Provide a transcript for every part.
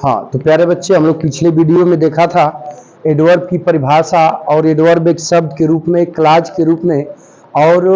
हाँ, तो प्यारे बच्चे हम लोग पिछले वीडियो में देखा था एडवर्ब की परिभाषा और एडवर्ब एक शब्द के रूप में, क्लाज के रूप में और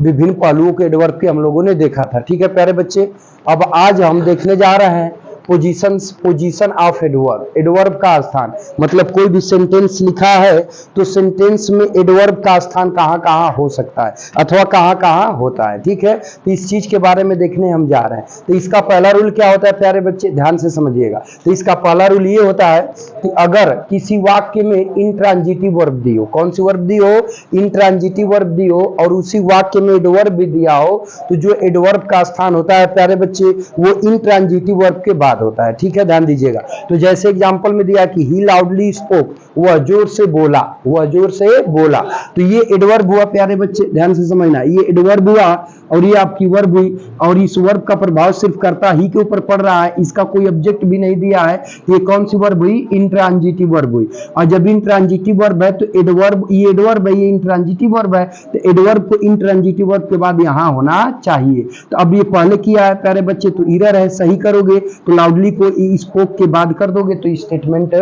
विभिन्न पहलुओं के एडवर्ब के हम लोगों ने देखा था। ठीक है प्यारे बच्चे, अब आज हम देखने जा रहे हैं पोजीशन ऑफ एडवर्ब, एडवर्ब का स्थान। मतलब कोई भी सेंटेंस लिखा है तो सेंटेंस में एडवर्ब का स्थान कहाँ कहाँ हो सकता है अथवा कहाँ कहाँ होता है। ठीक है, तो इस चीज के बारे में देखने हम जा रहे हैं। तो इसका पहला रूल क्या होता है प्यारे बच्चे, ध्यान से समझिएगा। तो इसका पहला रूल ये होता है कि अगर किसी वाक्य में इंट्रांजिटिव वर्ब दी हो, कौन सी वर्ब दी हो, इंट्रांजिटिव वर्ब दी हो, और उसी वाक्य में एडवर्ब भी दिया हो, तो जो एडवर्ब का स्थान होता है प्यारे बच्चे वो इंट्रांजिटिव वर्ब के बाद होता है। ठीक है, ध्यान दीजिएगा। तो जैसे एग्जांपल में दिया कि ही लाउडली स्पोक, वह जोर से बोला, वह जोर से बोला, तो ये एडवर्ब हुआ प्यारे बच्चे, ध्यान से समझना, ये एडवर्ब हुआ और ये आपकी वर्ब हुई। और इस वर्ब का प्रभाव सिर्फ कर्ता ही के ऊपर पड़ रहा है, इसका कोई ऑब्जेक्ट भी नहीं दिया है। ये कौन सी वर्ब हुई, इंट्रांजिटिव वर्ब हुई। और जब इंट्रांजिटिव वर्ब है तो एडवर्ब, ये एडवर्ब है, ये इंट्रांजिटिव वर्ब है, तो एडवर्ब को इंट्रांजिटिव वर्ब के बाद यहां होना चाहिए। तो अब ये पहले किया है प्यारे बच्चे, तो एरर है, सही करोगे तो लाउडली को स्पोक के बाद कर दोगे तो स्टेटमेंट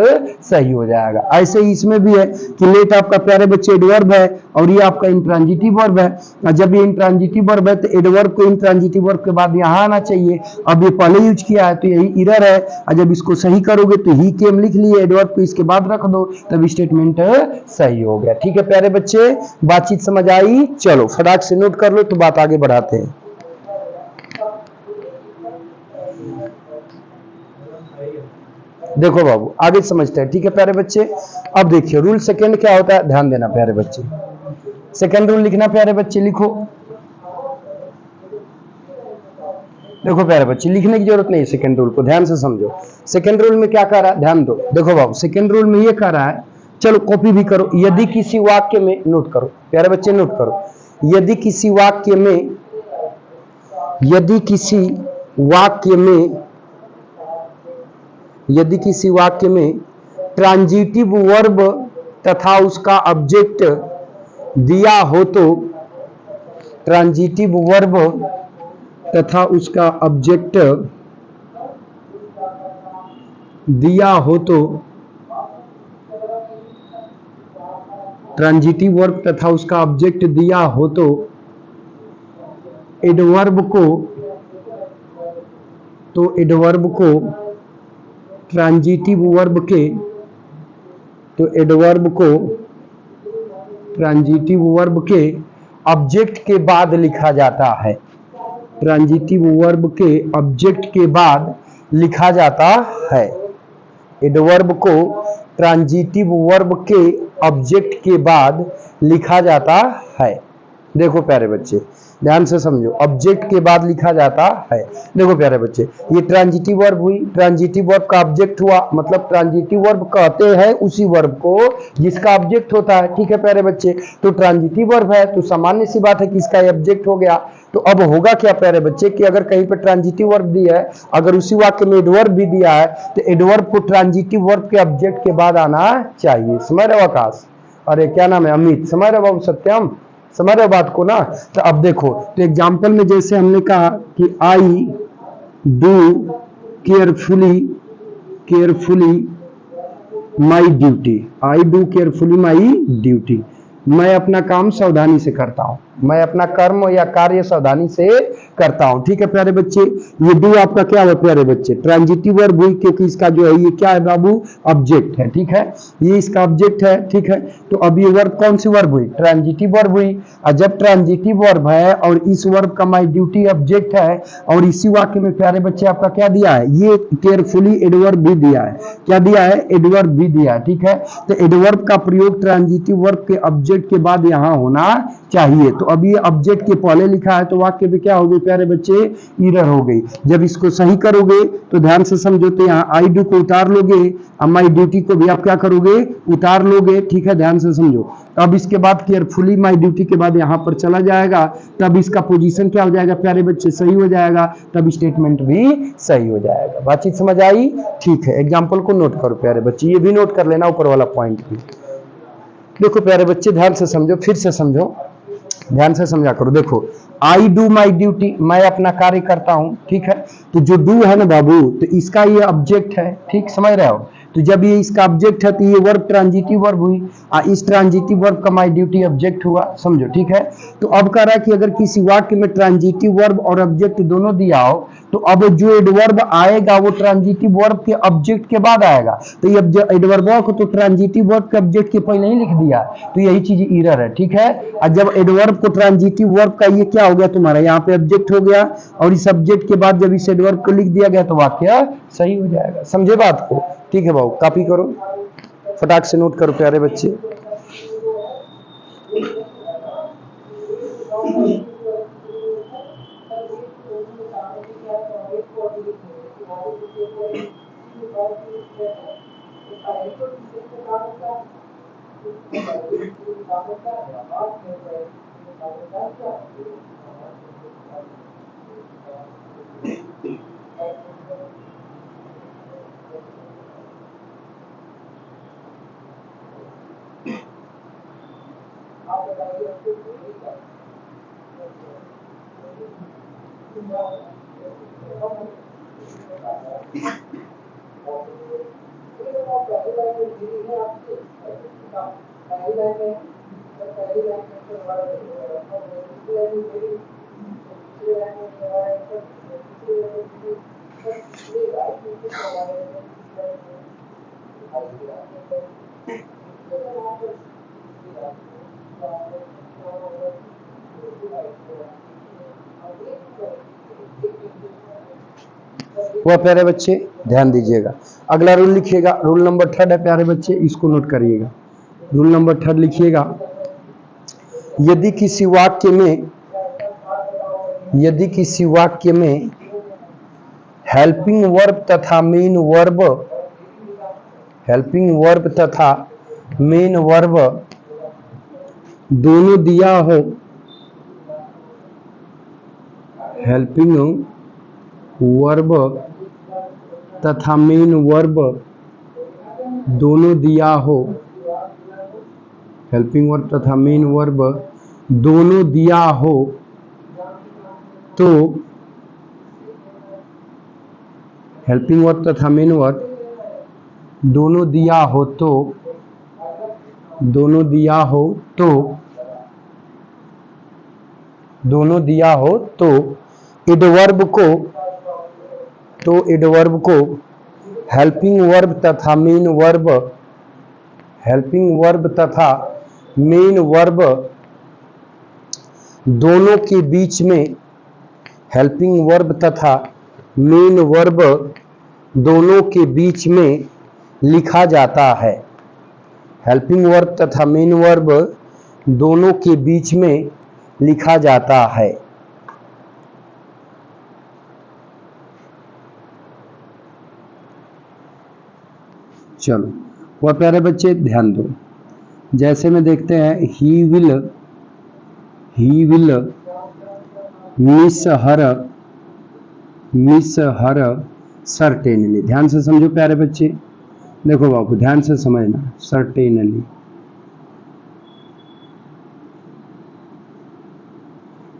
सही हो जाएगा। ऐसे ही इसमें भी है कि लेट आपका प्यारे बच्चे एडवर्ब है और ये आपका इंट्रांजिटिव वर्ब है। और जब ये इंट्रांजिटिव वर्ब है तो एडवर्ब को इंट्रांजिटिव वर्ब के बाद यहां आना चाहिए। अब ये पहले यूज किया है तो यही एरर है। और जब इसको सही करोगे तो ही केम लिख लिए, एडवर्ब को इसके बाद रख दो, तब स्टेटमेंट सही हो गया। ठीक है प्यारे बच्चे, बातचीत समझ आई? चलो फटाक से नोट कर लो तो बात आगे बढ़ाते हैं। देखो बाबू आगे समझते हैं। ठीक है प्यारे बच्चे, अब देखिए रूल सेकंड क्या होता है, ध्यान देना प्यारे बच्चे। सेकंड रूल लिखना प्यारे बच्चे, लिखो। देखो प्यारे बच्चे, लिखने की जरूरत नहीं है, सेकंड रूल को ध्यान से समझो। सेकंड रूल में क्या कह रहा है, ध्यान दो। देखो बाबू सेकंड रूल में ये कह रहा है, चलो कॉपी भी करो, यदि किसी वाक्य में, नोट करो प्यारे बच्चे, नोट करो, यदि किसी वाक्य में, यदि किसी वाक्य में, यदि किसी वाक्य में ट्रांजिटिव वर्ब तथा उसका ऑब्जेक्ट दिया हो तो, ट्रांजिटिव वर्ब तथा उसका ऑब्जेक्ट दिया हो तो, ट्रांजिटिव वर्ब तथा उसका ऑब्जेक्ट दिया हो तो एडवर्ब को, तो एडवर्ब को ट्रांजिटिव वर्ब के, तो एडवर्ब को ट्रांजिटिव वर्ब के ऑब्जेक्ट के बाद लिखा जाता है, ट्रांजिटिव वर्ब के ऑब्जेक्ट के बाद लिखा जाता है। एडवर्ब को ट्रांजिटिव वर्ब के ऑब्जेक्ट के बाद लिखा जाता है। देखो प्यारे बच्चे ध्यान से समझो, ऑब्जेक्ट के बाद लिखा जाता है। देखो प्यारे बच्चे, ये ट्रांजिटिव वर्ब हुई, ट्रांजिटिव वर्ब का ऑब्जेक्ट हुआ, मतलब ट्रांजिटिव वर्ब कहते हैं उसी वर्ब को जिसका ऑब्जेक्ट होता है। ठीक है प्यारे बच्चे, तो ट्रांजिटिव वर्ब है तो सामान्य सी बात है कि इसका ऑब्जेक्ट हो गया। तो अब होगा क्या प्यारे बच्चे कि अगर कहीं पर ट्रांजिटिव वर्ब दी है, अगर उसी वाक्य में एडवर्ब भी दिया है, तो एडवर्ब को ट्रांजिटिव वर्ब के ऑब्जेक्ट के बाद आना चाहिए। समझ रहे हो आकाश, अरे क्या नाम है, अमित, समझ रहे हो बाबू, सत्यम, समझ रहे हो बात को ना। तो अब देखो, तो एग्जाम्पल में जैसे हमने कहा कि I do carefully, carefully my duty, I do carefully my duty, मैं अपना काम सावधानी से करता हूं, मैं अपना कर्म या कार्य सावधानी से करता हूं। ठीक है प्यारे बच्चे, ये डू आपका क्या है प्यारे बच्चे, ट्रांजिटिव वर्ब हुई, क्योंकि इसका जो है ये क्या है बाबू, ऑब्जेक्ट है। ठीक है, ये इसका ऑब्जेक्ट है। ठीक है, तो अब ये वर्ब कौन सी वर्ब हुई, ट्रांजिटिव वर्ब हुई। और जब ट्रांजिटिव वर्ब है और इस वर्ब का माई ड्यूटी ऑब्जेक्ट है और इसी वाक्य में प्यारे बच्चे आपका क्या दिया है, ये केयरफुली एडवर्ब भी दिया है। क्या दिया है, एडवर्ब भी दिया है। ठीक है, तो एडवर्ब का प्रयोग ट्रांजिटिव वर्ब के ऑब्जेक्ट के बाद यहां होना चाहिए। तो अब ये ऑब्जेक्ट के पहले लिखा है तो वाक्य में क्या हो गई प्यारे बच्चे, एरर हो गई। जब इसको सही करोगे तो ध्यान से समझो, तो यहाँ आई डू को उतार लोगे और माई ड्यूटी को भी आप क्या करोगे, उतार लोगे। ठीक है, ध्यान से समझो। अब इसके बाद केयरफुली माई ड्यूटी के बाद यहाँ पर चला जाएगा, तब इसका पोजीशन क्या हो जाएगा प्यारे बच्चे, सही हो जाएगा, तब स्टेटमेंट भी सही हो जाएगा। बातचीत समझ आई? ठीक है, एग्जाम्पल को नोट करो प्यारे बच्चे, ये भी नोट कर लेना ऊपर वाला पॉइंट भी। देखो प्यारे बच्चे ध्यान से समझो, फिर से समझो, ध्यान से समझा करो। देखो आई डू माई ड्यूटी, मैं अपना कार्य करता हूं, ठीक है। तो जो डू है ना बाबू, तो इसका ये ऑब्जेक्ट है, ठीक समझ रहे हो। तो जब ये इसका ऑब्जेक्ट है तो ये वर्ब ट्रांजिटिव वर्ब हुई, इस ट्रांजिटिव वर्ब का माई ड्यूटी ऑब्जेक्ट हुआ, समझो, ठीक है। तो अब कह रहा है कि अगर किसी वाक्य में ट्रांजिटिव वर्ब और ऑब्जेक्ट दोनों दिया हो, तो अब जो एडवर्ब आएगा वो ट्रांजिटिव वर्ब के ऑब्जेक्ट के बाद आएगा। तो ये एडवर्ब को तो ट्रांजिटिव वर्ब के ऑब्जेक्ट के पहले ही लिख दिया, तो यही चीज एरर है, ठीक है। और जब एडवर्ब को ट्रांजिटिव वर्ब का ये क्या हो गया तुम्हारा, यहाँ पे ऑब्जेक्ट हो गया, और इस ऑब्जेक्ट के बाद जब इस एडवर्ब को लिख दिया गया तो वाक्य सही हो जाएगा। समझे बात को, ठीक है बाबू। कॉपी करो, फटाक से नोट करो प्यारे बच्चे। वह प्यारे बच्चे ध्यान दीजिएगा। अगला रूल लिखिएगा, रूल नंबर 3 है प्यारे बच्चे, इसको नोट करिएगा। रूल नंबर 3 लिखिएगा, यदि किसी वाक्य में हेल्पिंग वर्ब तथा मेन वर्ब दोनों दिया हो, हेल्पिंग वर्ब तथा मेन वर्ब दोनों दिया हो, हेल्पिंग वर्ब तथा मेन वर्ब दोनों दिया हो, तो हेल्पिंग वर्ब तथा मेन वर्ब दोनों दिया हो तो एडवर्ब को हेल्पिंग वर्ब तथा मेन वर्ब दोनों के बीच में, हेल्पिंग वर्ब तथा मेन वर्ब दोनों के बीच में लिखा जाता है। हेल्पिंग वर्ब तथा मेन वर्ब दोनों के बीच में लिखा जाता है। चलो वह प्यारे बच्चे ध्यान दो, जैसे में देखते हैं, he will miss her certainly. ध्यान से समझो प्यारे बच्चे, देखो बाबू ध्यान से समझना, सर्टेनली।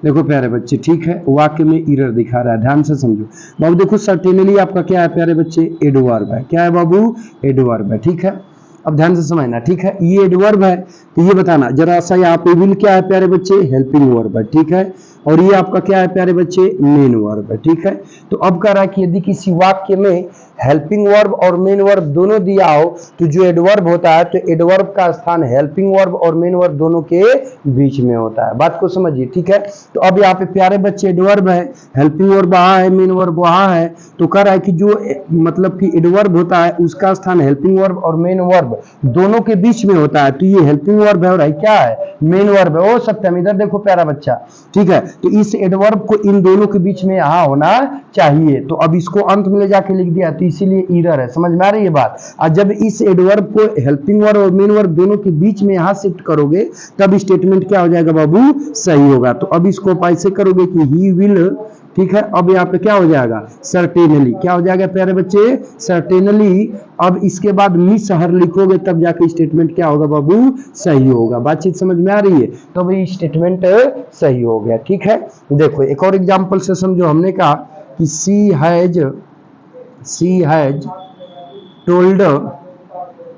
देखो प्यारे बच्चे, ठीक है, वाक्य में एरर दिखा रहा है, ध्यान से समझो बाबू। देखो सर्टेनली आपका क्या है प्यारे बच्चे, एडवर्ब है। क्या है बाबू, एडवर्ब है, ठीक है। अब ध्यान से समझना, ठीक है, ये एडवर्ब है, तो ये बताना जरा सा, यहाँ पे विल क्या है प्यारे बच्चे, हेल्पिंग वर्ब है, ठीक है। और ये आपका क्या है प्यारे बच्चे, मेन वर्ब है, ठीक है। तो अब कह रहा है कि यदि किसी वाक्य में हेल्पिंग वर्ब और मेन वर्ब दोनों दिया हो, तो जो एडवर्ब होता है, तो एडवर्ब का स्थान हेल्पिंग वर्ब और मेन वर्ब दोनों के बीच में होता है। बात को समझिए, ठीक है। तो अब यहाँ पे प्यारे बच्चे एडवर्ब है, हेल्पिंग वर्ब वहां है, मेन वर्ब वहां है, तो कह रहा है कि जो मतलब कि एडवर्ब होता है उसका स्थान हेल्पिंग वर्ब और मेन वर्ब दोनों के बीच में होता है। तो ये हेल्पिंग वर्ब है और क्या है, मेन वर्ब है। ओ सत्यम, इधर देखो प्यारा बच्चा, ठीक है। तो इस एडवर्ब को इन दोनों के बीच में यहां होना चाहिए, तो अब इसको अंत में ले जाके लिख दिया, तो इसीलिए एरर है। समझ में आ रही है बात। और जब इस एडवर्ब को हेल्पिंग वर्ब और मेन वर्ब दोनों के बीच में यहां शिफ्ट करोगे, तब स्टेटमेंट क्या हो जाएगा बाबू, सही होगा। तो अब इसको आप ऐसे करोगे कि ही विल ठीक है। अब यहाँ पे क्या हो जाएगा, सर्टेनली, क्या हो जाएगा प्यारे बच्चे, सर्टेनली। अब इसके बाद मिस हर लिखोगे तब जाके स्टेटमेंट क्या होगा बाबू, सही होगा। बातचीत समझ में आ रही है, तो भाई स्टेटमेंट सही हो गया। ठीक है, देखो एक और एग्जांपल से समझो। हमने कहा कि सी हैज टोल्ड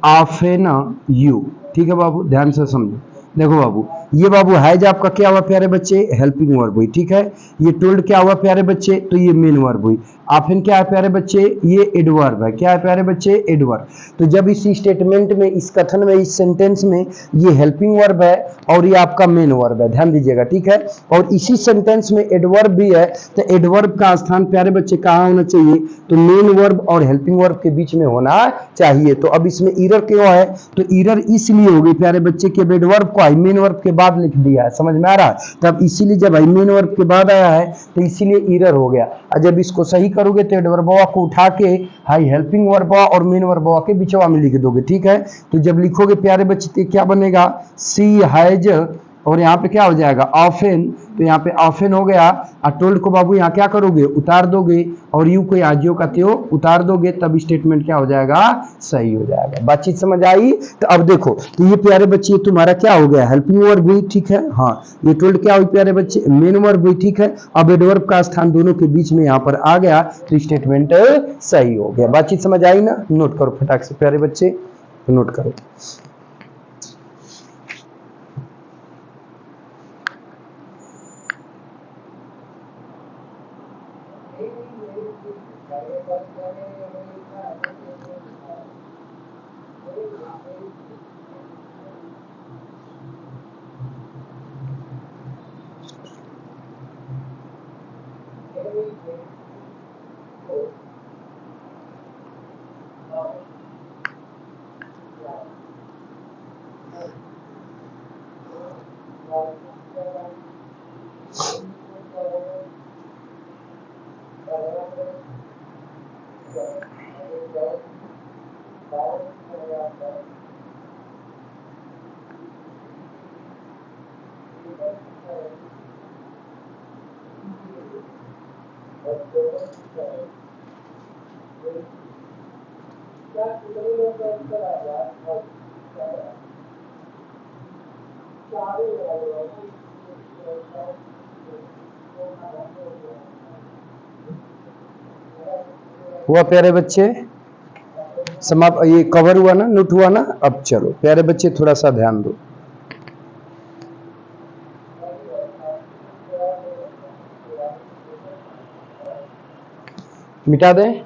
ऑफेन यू। ठीक है बाबू, ध्यान से समझो। देखो बाबू, ये बाबू हैज आपका क्या हुआ प्यारे बच्चे, हेल्पिंग वर्ब हुई। ठीक है, ये टोल्ड क्या हुआ प्यारे बच्चे, तो ये मेन वर्ब हुई। ऑफेन क्या है प्यारे बच्चे, ये एडवर्ब है। क्या है प्यारे बच्चे, एडवर्ब। तो जब इस स्टेटमेंट में, इस कथन में, इस सेंटेंस में ये हेल्पिंग वर्ब है और ये आपका मेन वर्ब है, ध्यान दीजिएगा। ठीक है, और इसी सेंटेंस में एडवर्ब भी है, तो एडवर्ब का स्थान प्यारे बच्चे कहाँ होना चाहिए, तो मेन वर्ब और हेल्पिंग वर्ब के बीच में होना चाहिए। तो अब इसमें एरर क्यों है, तो एरर इसलिए हो गई प्यारे बच्चे के एडवर्ब को मेन वर्ब के बाद लिख दिया है, समझ में आ रहा है। तब इसीलिए जब मेन वर्ब के बाद आया है तो इसीलिए एरर हो गया। और जब इसको सही करोगे तो एडवर्बवा को उठा के हेल्पिंग वर्बवा और मेन वर्बवा के बीचवा में लिख दोगे। ठीक है, तो जब लिखोगे प्यारे बच्चे तो क्या बनेगा, सी हैज, और यहाँ पे क्या हो जाएगा, ऑफेन। तो यहाँ पे ऑफेन हो गया, और टोल्ड को बाबू यहाँ क्या करोगे, उतार दोगे, और यू को आजियो का त्यो उतार दोगे, तब स्टेटमेंट क्या हो जाएगा, सही हो जाएगा। बातचीत समझ आई। तो अब देखो, तो ये प्यारे बच्चे तुम्हारा क्या हो गया, हेल्पिंग वर्ब हुई। ठीक है, हाँ, ये टोल्ड क्या हुई प्यारे बच्चे, मेन वर्ब हुई। ठीक है, अब एडवर्ब का स्थान दोनों के बीच में यहाँ पर आ गया, तो स्टेटमेंट सही हो गया। बातचीत समझ आई ना, नोट करो फटाक से प्यारे बच्चे, नोट करो। हुआ प्यारे बच्चे, समाप्त, ये कवर हुआ ना, नोट हुआ ना। अब चलो प्यारे बच्चे थोड़ा सा ध्यान दो। मिटा दें,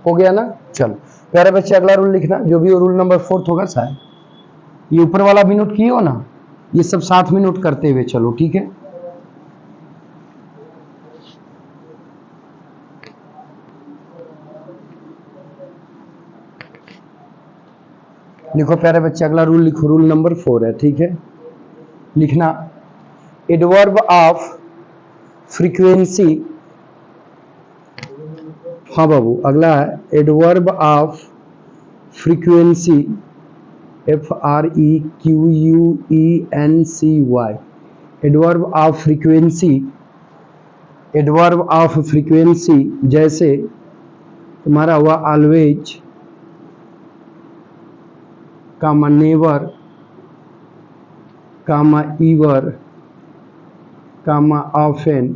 हो गया ना। चलो प्यारे बच्चे अगला रूल लिखना, जो भी रूल नंबर 4 होगा शायद, ये ऊपर वाला भी नोट किए हो ना, ये सब साथ में नोट करते हुए चलो। ठीक है, लिखो प्यारे बच्चे, अगला रूल लिखो, रूल नंबर 4 है। ठीक है, लिखना, एडवर्ब ऑफ फ्रीक्वेंसी, हाँ बाबू अगला है adverb of frequency, FREQUENCY, adverb of frequency, adverb of frequency जैसे तुम्हारा हुआ ऑलवेज, कामा नेवर, कामा ईवर, कामा ऑफेन,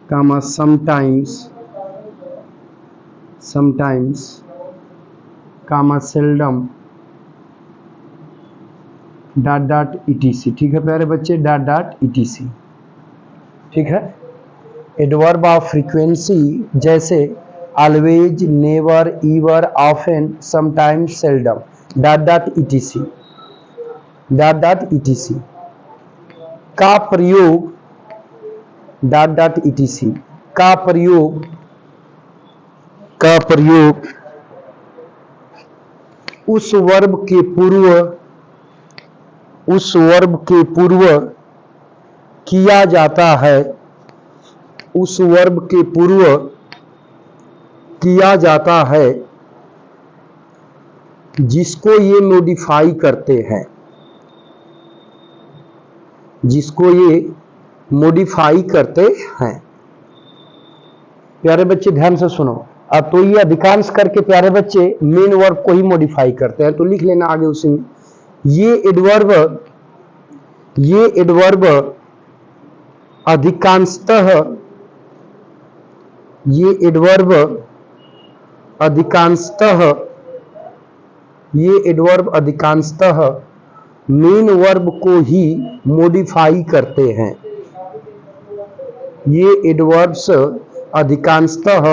कामा समटाइम्स, कामा सेल्डम, डॉट डॉट ETC। ठीक है प्यारे बच्चे, डॉट डॉट ETC। ठीक है, एडवर्ब ऑफ फ्रीक्वेंसी जैसे always, never, ever, often, sometimes, seldom, dot dot ETC, dot dot ETC का प्रयोग, डॉट डॉट ETC का प्रयोग, उस वर्ब के पूर्व किया जाता है, उस वर्ब के पूर्व किया जाता है जिसको ये मॉडिफाई करते हैं, जिसको ये मॉडिफाई करते हैं। प्यारे बच्चे ध्यान से सुनो। अब तो ये अधिकांश करके प्यारे बच्चे मेन वर्ब को ही मॉडिफाई करते हैं, तो लिख लेना आगे उसी में। ये एडवर्ब अधिकांशतः, ये एडवर्ब अधिकांशतः मेन वर्ब को ही मॉडिफाई करते हैं। ये एडवर्ब्स अधिकांशतः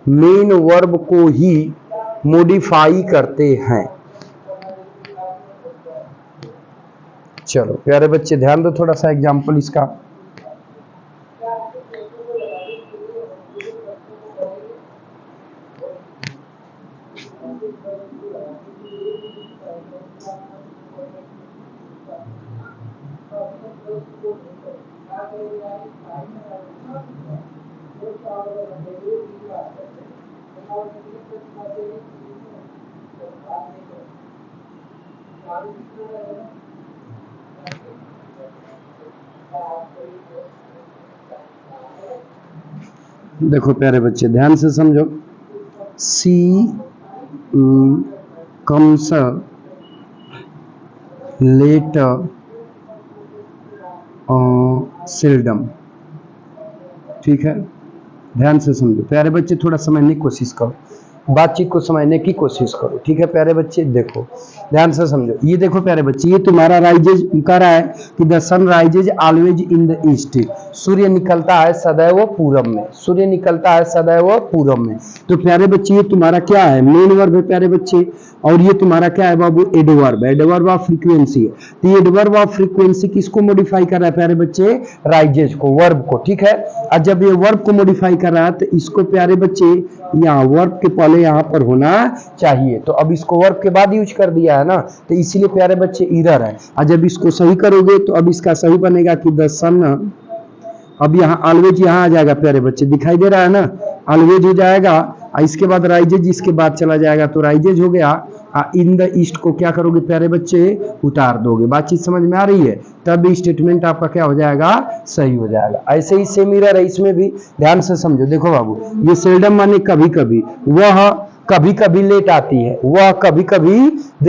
मेन वर्ब को ही मॉडिफाई करते हैं। चलो प्यारे बच्चे ध्यान दो थोड़ा सा एग्जाम्पल इसका। देखो प्यारे बच्चे ध्यान से समझो। सी कम्स लेटर सेल्डम, ठीक है, ध्यान से समझो प्यारे बच्चे, थोड़ा समझने की कोशिश करो, बातचीत को समझने की कोशिश करो, ठीक है प्यारे बच्चे। देखो ध्यान से समझो, ये देखो प्यारे बच्चे, ये तुम्हारा राइजेज कह रहा है कि the sun rises always in the east, सूर्य निकलता है सदैव पूरब में, सूर्य निकलता है सदैव पूरब में। तो प्यारे बच्चे ये तुम्हारा क्या है, मेन वर्ब है प्यारे बच्चे, और ये तुम्हारा क्या है बाबू, एडवर्ब है, एडवर्ब ऑफ फ्रीक्वेंसी है। तो ये एडवर्ब ऑफ फ्रीक्वेंसी किसको मॉडिफाई कर रहा है प्यारे बच्चे, राइजेज को, वर्ब को, ठीक है। और जब ये वर्ब को मॉडिफाई कर रहा है तो इसको प्यारे बच्चे यहाँ वर्ब के पहले यहाँ पर होना चाहिए, तो अब इसको वर्ब के बाद यूज कर दिया है ना, तो इसीलिए प्यारे बच्चे इधर है। और जब इसको सही करोगे तो अब इसका सही बनेगा कि द सन, अब यहाँ ऑलवेज यहाँ आ जाएगा प्यारे बच्चे, दिखाई दे रहा है ना, ऑलवेज हो जाएगा, और इसके बाद राइजेज इसके बाद चला जाएगा, तो राइजेज हो गया। इन द ईस्ट को क्या करोगे प्यारे बच्चे, उतार दोगे। बातचीत समझ में आ रही है, तब स्टेटमेंट आपका क्या हो जाएगा, सही हो जाएगा। ऐसे ही सेम मिरर है इसमें भी, ध्यान से समझो। देखो बाबू, ये सेल्डम माने कभी कभी, वह कभी कभी लेट आती है, वह कभी कभी,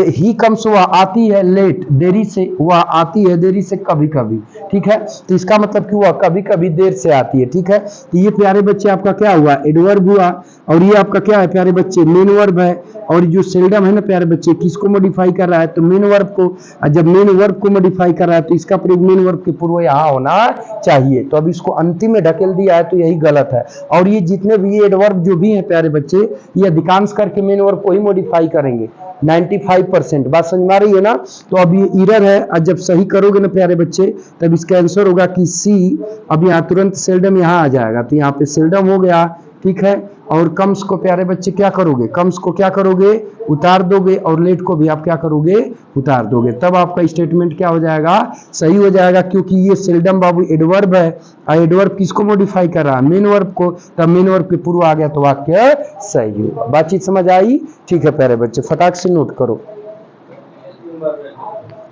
ही कम्स वह आती है लेट देरी से, वह आती है देरी से कभी कभी, ठीक है। तो इसका मतलब कि वह कभी कभी देर से आती है, ठीक है। तो ये प्यारे बच्चे आपका क्या हुआ, एडवर्ब हुआ, और ये आपका क्या है प्यारे बच्चे, मेन वर्ब है। और जो सेल्डम है ना प्यारे बच्चे, किसको मॉडिफाई कर रहा है, तो मेन वर्ब को। और जब मेन वर्ब को मॉडिफाई कर रहा है तो इसका प्रयोग मेन वर्ब के पूर्व यहाँ होना चाहिए, तो अब इसको अंतिम में ढकेल दिया है, तो यही गलत है। और ये जितने भी एडवर्ब जो भी हैं प्यारे बच्चे, ये अधिकांश करके मेन वर्ब को ही मॉडिफाई करेंगे, 95%। बात समझ में आ रही है ना। तो अब ये एरर है, और जब सही करोगे ना प्यारे बच्चे, तब इसका आंसर होगा कि सी। अब यहाँ तुरंत सेल्डम यहाँ आ जाएगा, तो यहाँ पे सेल्डम हो गया, ठीक है। और कम्स को प्यारे बच्चे क्या करोगे, कम्स को क्या करोगे, उतार दोगे, और लेट को भी आप क्या करोगे, उतार दोगे, तब आपका स्टेटमेंट क्या हो जाएगा, सही हो जाएगा। क्योंकि ये सेल्डम बाबू एडवर्ब है, और एडवर्ब किसको मॉडिफाई कर रहा है, मेन वर्ब को, तब मेन वर्ब के पूर्व आ गया तो वाक्य सही होगा। बातचीत समझ आई, ठीक है प्यारे बच्चे, फटाक से नोट करो।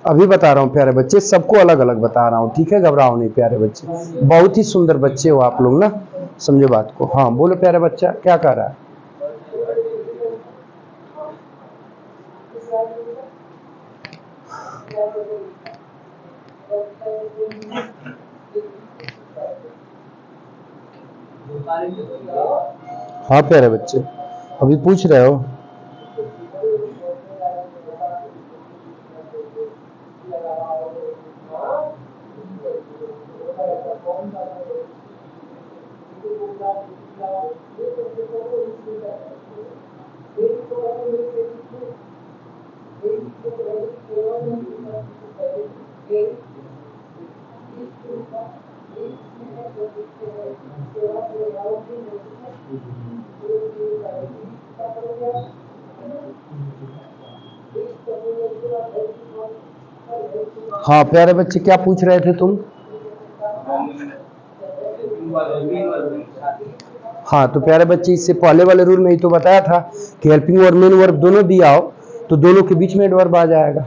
अभी बता रहा हूँ प्यारे बच्चे, सबको अलग अलग बता रहा हूँ, ठीक है, घबराओ नहीं प्यारे बच्चे, बहुत ही सुंदर बच्चे हो आप लोग ना, समझो बात को। हाँ बोलो प्यारे बच्चा, क्या कर रहा है। हाँ प्यारे बच्चे, अभी पूछ रहे हो। हाँ प्यारे बच्चे, क्या पूछ रहे थे तुम। हाँ तो प्यारे बच्चे, इससे पहले वाले रूल में ही तो बताया था कि हेल्पिंग और मेन वर्ब दोनों दिया हो तो दोनों के बीच में एडवर्ब आ जाएगा।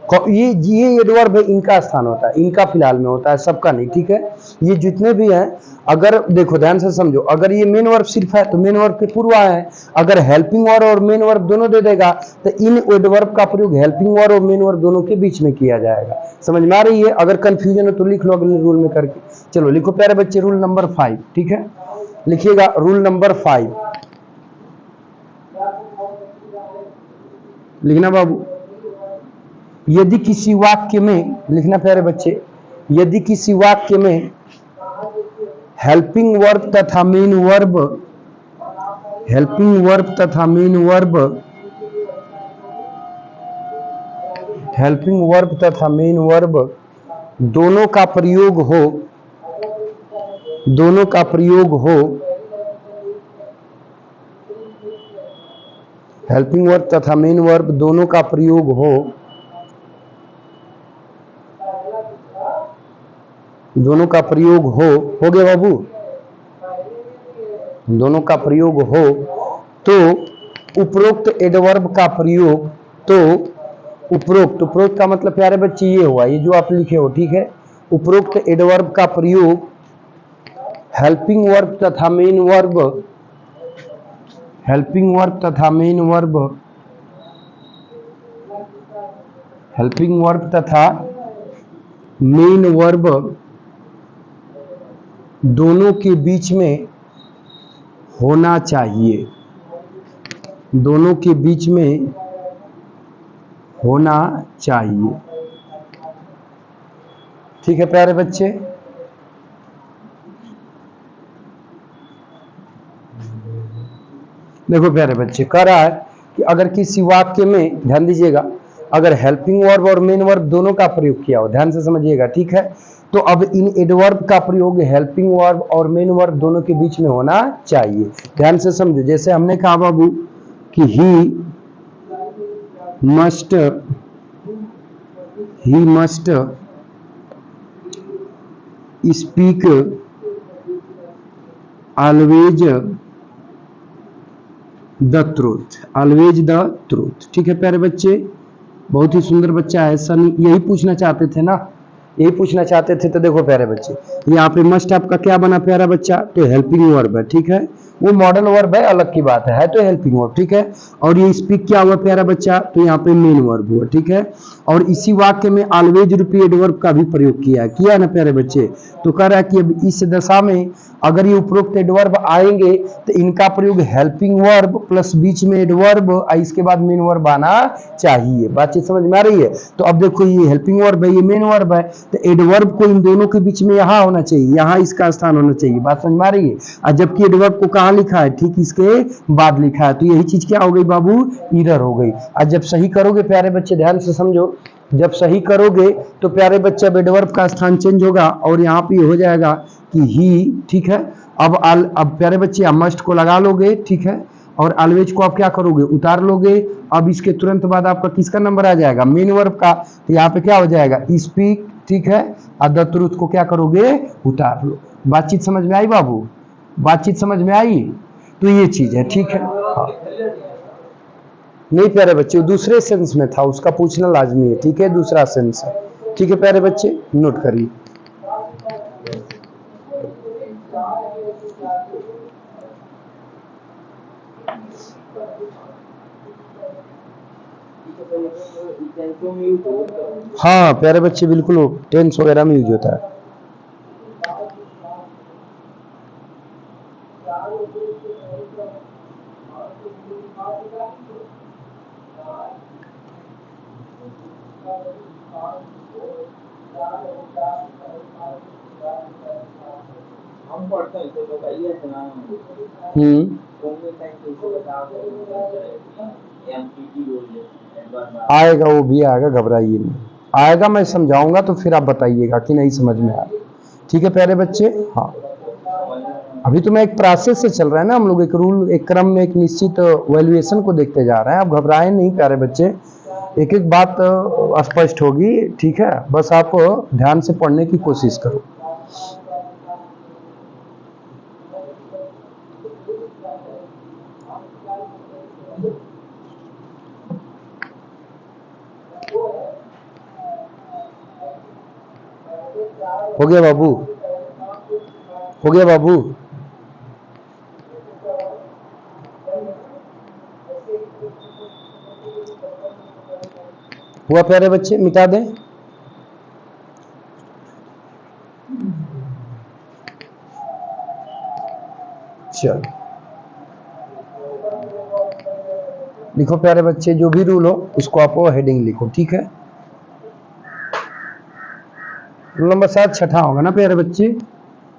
ये एडवर्ब है, इनका स्थान होता है, इनका फिलहाल में होता है, सबका नहीं, ठीक है। ये जितने भी हैं, अगर देखो ध्यान से समझो, अगर ये मेन वर्ब सिर्फ है तो मेन वर्ब के पूर्व है। अगर हेल्पिंग वर्ब और मेन वर्ब दोनों दे देगा तो इन एडवर्ब का प्रयोग हेल्पिंग वर्ब और मेन वर्ब दोनों के बीच में किया जाएगा। समझ में आ रही है? अगर कंफ्यूजन हो तो लिख लो अगले रूल में करके। चलो लिखो प्यारे बच्चे, रूल नंबर 5, ठीक है, लिखिएगा रूल नंबर 5, लिखना बाबू। यदि किसी वाक्य में, लिखना प्यारे बच्चे, यदि किसी वाक्य में हेल्पिंग वर्ब तथा मेन वर्ब, हेल्पिंग वर्ब तथा मेन वर्ब, हेल्पिंग वर्ब तथा मेन वर्ब दोनों का प्रयोग हो, दोनों का प्रयोग हो, हेल्पिंग वर्ब तथा मेन वर्ब दोनों का प्रयोग हो, दोनों का प्रयोग हो गया बाबू, दोनों का प्रयोग हो तो उपरोक्त एडवर्ब का प्रयोग, तो उपरोक्त का मतलब प्यारे बच्चे ये हुआ, ये जो आप लिखे हो, ठीक है। उपरोक्त एडवर्ब का प्रयोग हेल्पिंग वर्ब तथा मेन वर्ब, हेल्पिंग वर्ब तथा मेन वर्ब, हेल्पिंग वर्ब तथा मेन वर्ब दोनों के बीच में होना चाहिए, दोनों के बीच में होना चाहिए, ठीक है प्यारे बच्चे। देखो प्यारे बच्चे, कह रहा है कि अगर किसी वाक्य में, ध्यान दीजिएगा, अगर हेल्पिंग वर्ब और मेन वर्ब दोनों का प्रयोग किया हो, ध्यान से समझिएगा, ठीक है, तो अब इन एडवर्ब का प्रयोग हेल्पिंग वर्ब और मेन वर्ब दोनों के बीच में होना चाहिए। ध्यान से समझो, जैसे हमने कहा बाबू कि he must speak always the truth, always the truth, ठीक है प्यारे बच्चे। बहुत ही सुंदर बच्चा है, सनी यही पूछना चाहते थे ना, यही पूछना चाहते थे। तो देखो प्यारे बच्चे, यहाँ पे मस्ट आपका क्या बना प्यारा बच्चा, तो हेल्पिंग वर्ब है, ठीक है, वो मॉडल वर्ब है, अलग की बात है तो हेल्पिंग वर्ब, ठीक है। और ये स्पीक क्या हुआ प्यारा बच्चा, तो यहाँ पे मेन वर्ब हुआ, ठीक है। और इसी वाक्य में ऑलवेज रूपी एडवर्ब का भी प्रयोग किया ना प्यारे बच्चे। तो कह रहा है कि अब इस दशा में अगर ये उपरोक्त एडवर्ब आएंगे तो इनका प्रयोग हेल्पिंग वर्ब प्लस बीच में एडवर्ब, इसके बाद मेन वर्ब आना चाहिए। बातचीत समझ में आ रही है? तो अब देखो, ये हेल्पिंग वर्ब है, ये मेन वर्ब है, तो एडवर्ब को इन दोनों के बीच में यहाँ होना चाहिए, यहाँ इसका स्थान होना चाहिए। बात समझ में आ रही है? और जबकि एडवर्ब को कहाँ लिखा है, ठीक इसके बाद लिखा है, तो यही चीज क्या हो गई बाबू, इरर हो गई। और जब सही करोगे प्यारे बच्चे, ध्यान से समझो, जब सही करोगे तो प्यारे बच्चे एडवर्ब का स्थान चेंज होगा और यहाँ पे हो जाएगा कि ही, ठीक है। अब प्यारे बच्चे मस्ट को लगा लोगे, ठीक है, और ऑलवेज को आप क्या करोगे, उतार लोगे। अब इसके तुरंत बाद आपका किसका नंबर आ जाएगा, मेन वर्ब का, तो यहाँ पे क्या हो जाएगा, स्पीक, ठीक है, और द ट्रूथ को क्या करोगे, उतार लो। बातचीत समझ में आई बाबू, बातचीत समझ में आई? तो ये चीज है, ठीक है। हाँ, नहीं प्यारे बच्चे, दूसरे सेंस में था, उसका पूछना लाजमी है, ठीक है, दूसरा सेंस है, ठीक है प्यारे बच्चे, नोट करिए। हाँ प्यारे बच्चे, बिल्कुल टेंस वगैरह में यूज होता है। हम पढ़ते हैं तो बताइए इतना आएगा, वो भी आएगा, घबराइए नहीं, आएगा, मैं समझाऊंगा तो फिर आप बताइएगा कि नहीं समझ में आया, ठीक है प्यारे बच्चे। हाँ, अभी तो मैं एक प्रोसेस से चल रहा है ना, हम लोग एक रूल, एक क्रम में, एक निश्चित वैल्यूएशन को देखते जा रहे हैं। आप घबराएं नहीं प्यारे बच्चे, एक एक बात स्पष्ट होगी, ठीक है, बस आप ध्यान से पढ़ने की कोशिश करो। हो गया बाबू, हो गया बाबू। हुआ प्यारे बच्चे, मिटा दें। चलो लिखो प्यारे बच्चे, जो भी रूल हो उसको आप हेडिंग लिखो, ठीक है। रूल नंबर 7 छठा होगा ना प्यारे बच्चे,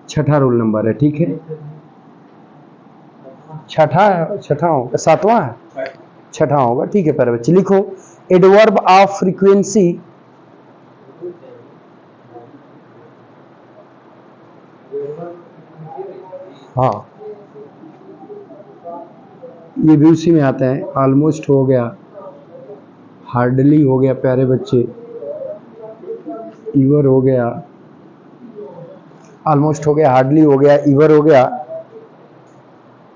छठा रूल नंबर है, ठीक है। छठा होगा, 7वां है, छठा होगा, ठीक है प्यारे बच्चे। लिखो एडवर्ब ऑफ फ्रीक्वेंसी, हाँ ये भी उसी में आता है। ऑलमोस्ट हो गया, हार्डली हो गया प्यारे बच्चे, ईवर हो गया, ऑलमोस्ट हो गया, हार्डली हो गया, ईवर हो गया,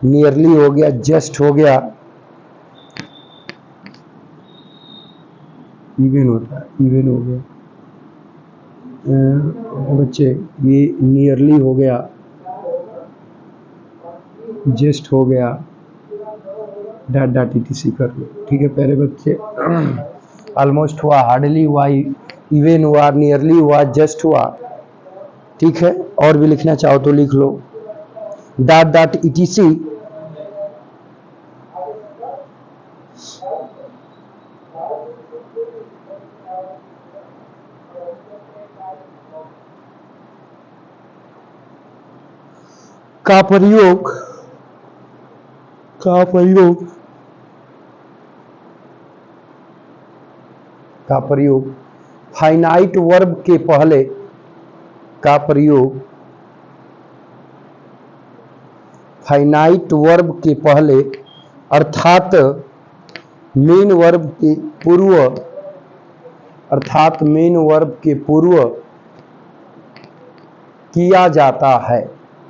नियरली हो गया, जस्ट हो गया, इवन होता है, इवन हो गया बच्चे, ये नियरली हो गया, जस्ट हो गया, डॉट डॉट ईटीसी कर लो, ठीक है प्यारे बच्चे। ऑलमोस्ट हुआ, हार्डली हुआ, इवन हुआ, नियरली हुआ, जस्ट हुआ, ठीक है। और भी लिखना चाहो तो लिख लो, डॉट डॉट ईटीसी, का प्रयोग फाइनाइट वर्ब के पहले, का प्रयोग फाइनाइट वर्ब के पहले अर्थात मेन वर्ब के पूर्व, अर्थात मेन वर्ब के पूर्व किया जाता है,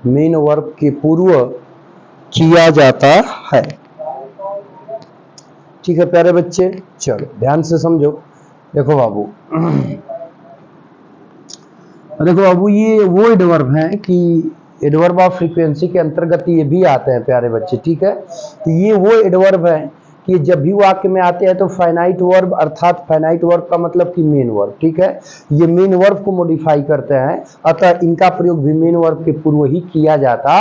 मेन वर्ब के पूर्व किया जाता है, ठीक है प्यारे बच्चे। चलो ध्यान से समझो, देखो बाबू, देखो बाबू, ये वो एडवर्ब हैं कि एडवर्ब ऑफ फ्रीक्वेंसी के अंतर्गत ये भी आते हैं प्यारे बच्चे, ठीक है। तो ये वो एडवर्ब हैं कि जब भी वाक्य में आते हैं तो फाइनाइट वर्ब, अर्थात फाइनाइट वर्ब का मतलब कि मेन वर्ब, ठीक है। ये मेन वर्ब को मॉडिफाई करते हैं, अतः इनका प्रयोग भी मेन वर्ब के पूर्व ही किया जाता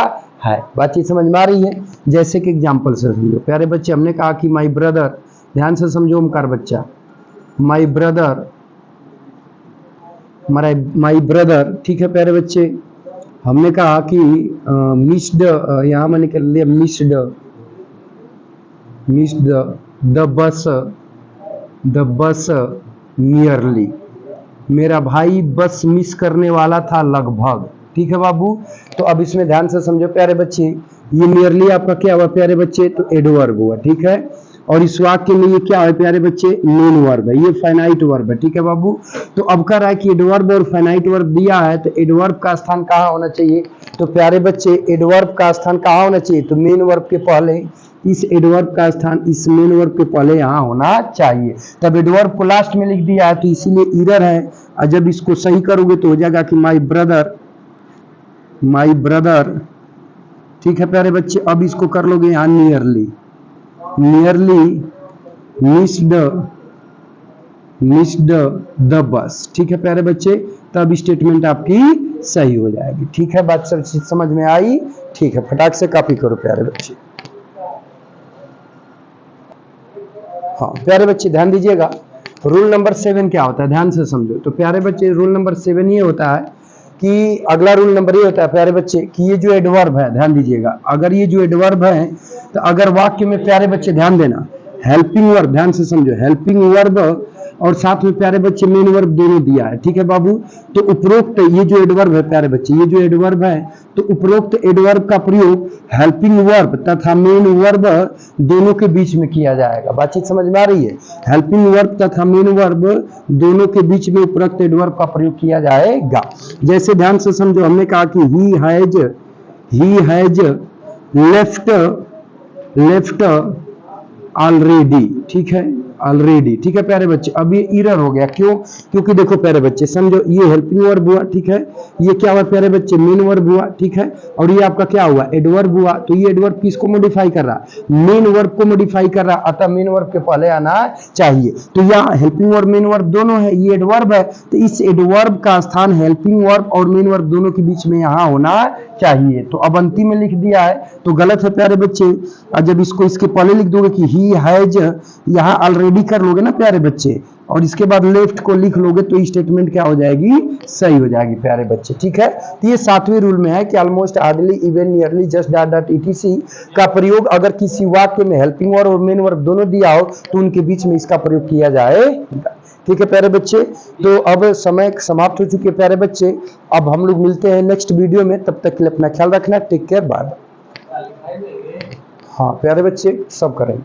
है। बातचीत समझ में आ रही है? जैसे कि एग्जाम्पल से समझो प्यारे बच्चे, हमने कहा कि माई ब्रदर, ध्यान से समझो ओमकार बच्चा, माई ब्रदर, माई ब्रदर, ठीक है प्यारे बच्चे। हमने कहा कि मिस्ड, यहाँ मैंने कर लिया मिस्ड, द बस नियरली, मेरा भाई बस मिस करने वाला था लगभग, ठीक है बाबू। तो अब इसमें ध्यान से समझो प्यारे बच्चे, ये नियरली आपका क्या हुआ प्यारे बच्चे, तो एडवर्ब हुआ, ठीक है। और इस वाक्य में ये क्या है प्यारे बच्चे, मेन वर्ब है, ये फाइनाइट वर्ब है, ठीक है बाबू। तो अब कह रहा है कि एडवर्ब और फाइनाइट वर्ब दिया है, तो एडवर्ब का स्थान कहाँ होना चाहिए, तो प्यारे बच्चे एडवर्ब का स्थान कहाँ होना चाहिए, तो मेन वर्ब के पहले, इस एडवर्ब का स्थान इस मेन वर्ब के पहले यहाँ होना चाहिए। तब एडवर्ब को लास्ट में लिख दिया है, तो इसीलिए एरर है। और जब इसको सही करोगे तो हो जाएगा कि माई ब्रदर, ठीक है प्यारे बच्चे। अब इसको कर लोगे यहाँ नियरली मिस्ड द बस, ठीक है प्यारे बच्चे। तब स्टेटमेंट आपकी सही हो जाएगी, ठीक है। बात सब चीज समझ में आई, ठीक है। फटाक से कॉपी करो प्यारे बच्चे। हाँ प्यारे बच्चे ध्यान दीजिएगा, रूल नंबर 7 क्या होता है, ध्यान से समझो। तो प्यारे बच्चे रूल नंबर 7 ये होता है कि अगला रूल नंबर ये होता है प्यारे बच्चे कि ये जो एडवर्ब है, ध्यान दीजिएगा, अगर ये जो एडवर्ब है, तो अगर वाक्य में प्यारे बच्चे ध्यान देना, हेल्पिंग वर्ब, ध्यान से समझो, हेल्पिंग वर्ब और साथ में प्यारे बच्चे मेन वर्ब दोनों दिया है, ठीक है बाबू। तो उपरोक्त ये जो एडवर्ब है प्यारे बच्चे, ये जो एडवर्ब है, तो उपरोक्त एडवर्ब का प्रयोग हेल्पिंग वर्ब तथा मेन वर्ब दोनों के बीच में किया जाएगा। बातचीत समझ में आ रही है? हेल्पिंग वर्ब तथा मेन वर्ब दोनों के बीच में उपरोक्त एडवर्ब का प्रयोग किया जाएगा। जैसे ध्यान से समझो, हमने कहा कि ही हैज लेफ्ट ऑलरेडी, ठीक है, ऑलरेडी। ठीक है प्यारे बच्चे, अब ये एरर हो गया, क्यों? क्योंकि देखो प्यारे बच्चे समझो, ये हेल्पिंग वर्ब हुआ, ठीक है, ये क्या हुआ प्यारे बच्चे? मेन वर्ब हुआ, ठीक है, और ये आपका क्या हुआ? एडवर्ब हुआ। तो ये एडवर्ब किसको मॉडिफाई कर रहा? मेन वर्ब को मॉडिफाई कर रहा, अतः मेन वर्ब के पहले आना चाहिए। तो यहाँ हेल्पिंग वर्ब मेन वर्ब दोनों है, ये एडवर्ब है, तो इस एडवर्ब का स्थान हेल्पिंग वर्ब और मेन वर्ब दोनों के बीच में यहाँ होना चाहिए। तो अब अंतिम में लिख दिया है तो गलत है प्यारे बच्चे। और जब इसको इसके पहले लिख दोगे कि ही हैज, यहाँ ऑलरेडी कर लोगे ना प्यारे बच्चे, और इसके बाद लेफ्ट को लिख लोगे तो स्टेटमेंट क्या हो जाएगी? सही हो जाएगी प्यारे बच्चे। ठीक है, तो ये 7वें रूल में है कि almost, hardly, even, nearly, just, dot etc का प्रयोग अगर किसी वाक्य में हेल्पिंग वर्ब और मेन वर्ब दोनों दिया हो तो उनके बीच में इसका प्रयोग किया जाएगा। ठीक है प्यारे बच्चे, तो अब समय समाप्त हो चुके हैं प्यारे बच्चे। अब हम लोग मिलते हैं नेक्स्ट वीडियो में, तब तक के लिए अपना ख्याल रखना। Take care, bye. हाँ प्यारे बच्चे, सब करेंगे।